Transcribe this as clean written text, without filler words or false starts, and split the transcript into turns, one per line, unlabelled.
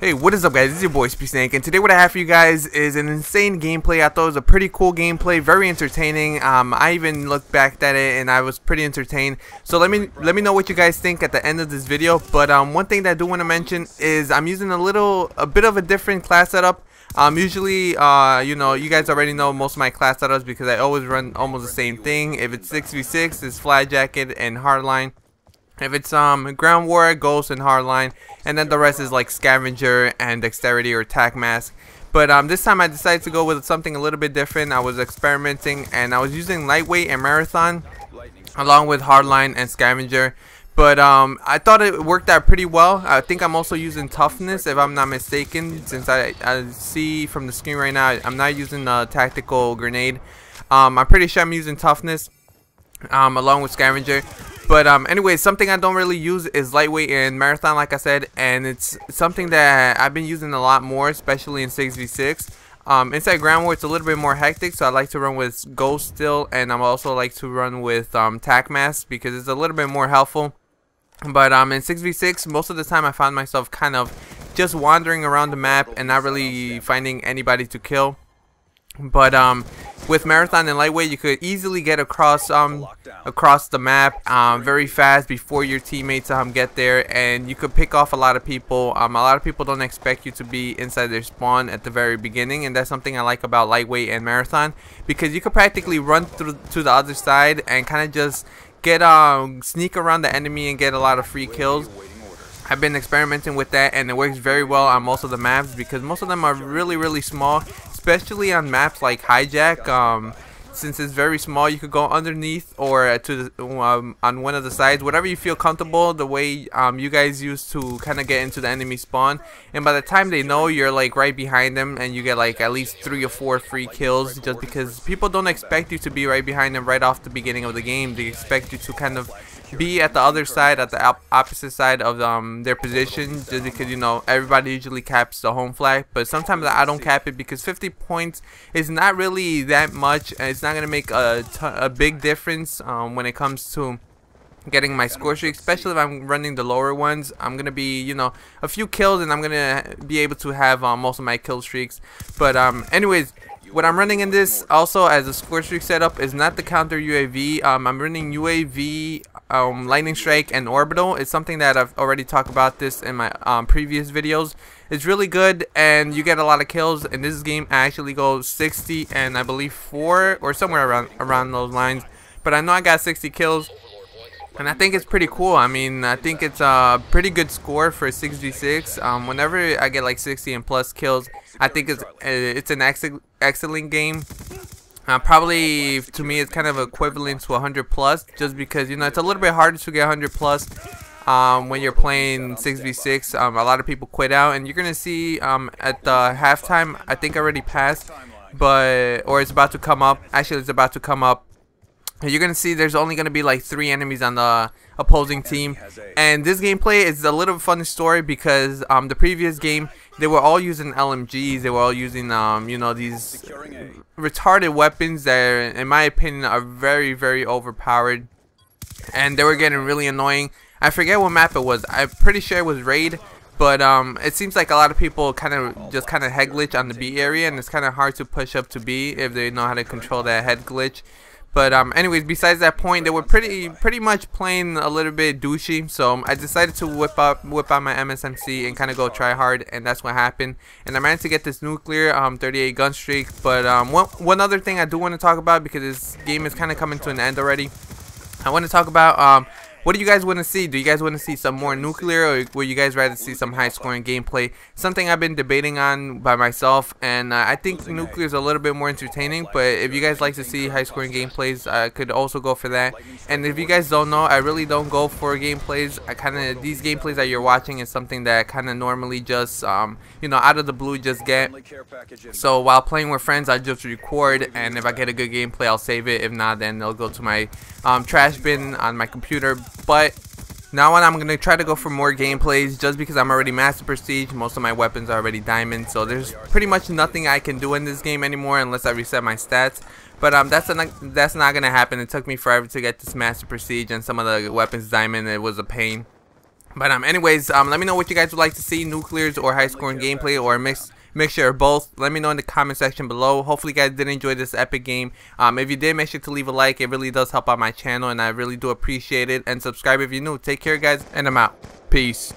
Hey, what is up guys, this is your boy SPSnake, and today what I have for you guys is an insane gameplay. I thought it was a pretty cool gameplay, very entertaining. I even looked back at it and I was pretty entertained. So let me know what you guys think at the end of this video. But one thing that I do want to mention is I'm using a bit of a different class setup. Usually, you know, you guys already know most of my class setups because I always run almost the same thing. If it's 6v6, it's Flag Jacket and Hardline. If it's Ground War, Ghost, and Hardline, and then the rest is like Scavenger and Dexterity or Attack Mask. But this time I decided to go with something a little bit different. I was experimenting and I was using Lightweight and Marathon along with Hardline and Scavenger. But I thought it worked out pretty well. I think I'm also using Toughness if I'm not mistaken, since I see from the screen right now I'm not using a Tactical Grenade. I'm pretty sure I'm using Toughness along with Scavenger. But anyways, something I don't really use is Lightweight and Marathon, like I said, and it's something that I've been using a lot more, especially in 6v6. Inside Ground War, it's a little bit more hectic, so I like to run with Ghost still, and I'm also like to run with Tac Mask because it's a little bit more helpful. But in 6v6, most of the time I found myself kind of just wandering around the map and not really finding anybody to kill. But with Marathon and Lightweight, you could easily get across the map very fast before your teammates get there, and you could pick off a lot of people. A lot of people don't expect you to be inside their spawn at the very beginning, and that's something I like about Lightweight and Marathon, because you could practically run through to the other side and kind of just get sneak around the enemy and get a lot of free kills. I've been experimenting with that and it works very well on most of the maps because most of them are really small, especially on maps like Hijack. Since it's very small, you could go underneath or to the, on one of the sides, whatever you feel comfortable, the way you guys used to kind of get into the enemy spawn. And by the time they know, you're like right behind them and you get like at least 3 or 4 free kills, just because people don't expect you to be right behind them right off the beginning of the game. They expect you to kind of be at the other side, at the opposite side of their position, just because, you know, everybody usually caps the home flag. But sometimes I don't cap it because 50 points is not really that much, and it's not going to make a big difference when it comes to getting my score streak, especially if I'm running the lower ones. I'm going to be, you know, a few kills and I'm going to be able to have most of my kill streaks. But anyways, what I'm running in this also as a score streak setup is not the counter UAV. I'm running UAV, Lightning Strike, and Orbital. It's something that I've already talked about this in my previous videos. It's really good and you get a lot of kills. In this game I actually go 60 and I believe 4 or somewhere around those lines. But I know I got 60 kills. And I think it's pretty cool. I mean, I think it's a pretty good score for 6v6. Whenever I get like 60 and plus kills, I think it's an excellent game. Probably to me it's kind of equivalent to 100+, just because, you know, it's a little bit harder to get 100+. When you're playing 6v6, a lot of people quit out, and you're gonna see at the halftime, I think already passed, or it's about to come up. Actually, it's about to come up. You're gonna see there's only gonna be like 3 enemies on the opposing team, and this gameplay is a little funny story because the previous game they were all using LMGs. They were all using you know, these retarded weapons that, in my opinion, are very overpowered, and they were getting really annoying. I forget what map it was. I'm pretty sure it was Raid. But it seems like a lot of people kind of head glitch on the B area, and it's kind of hard to push up to B if they know how to control that head glitch. But anyways, besides that point, they were pretty much playing a little bit douchey. So I decided to whip out my MSMC and kind of go try hard, and that's what happened. And I managed to get this nuclear 38 gun streak. But one other thing I do want to talk about, because this game is kind of coming to an end already, I want to talk about what do you guys want to see? Do you guys want to see some more nuclear, or would you guys rather see some high scoring gameplay? Something I've been debating on by myself, and I think nuclear is a little bit more entertaining. But if you guys like to see high scoring gameplays, I could also go for that. And if you guys don't know, I really don't go for gameplays. These gameplays that you're watching is something that I kind of normally just you know, out of the blue just get. So while playing with friends, I just record, and if I get a good gameplay, I'll save it. If not, then it'll go to my trash bin on my computer. But now on, I'm going to try to go for more gameplays, just because I'm already Master Prestige. Most of my weapons are already Diamond, so there's pretty much nothing I can do in this game anymore unless I reset my stats. But that's not going to happen. It took me forever to get this Master Prestige, and some of the weapons Diamond, it was a pain. But anyways, let me know what you guys would like to see, nuclears or high scoring gameplay or a mixture of both. Let me know in the comment section below. Hopefully you guys did enjoy this epic game. If you did, make sure to leave a like. It really does help out my channel and I really do appreciate it. And subscribe if you're new. Take care guys, and I'm out. Peace.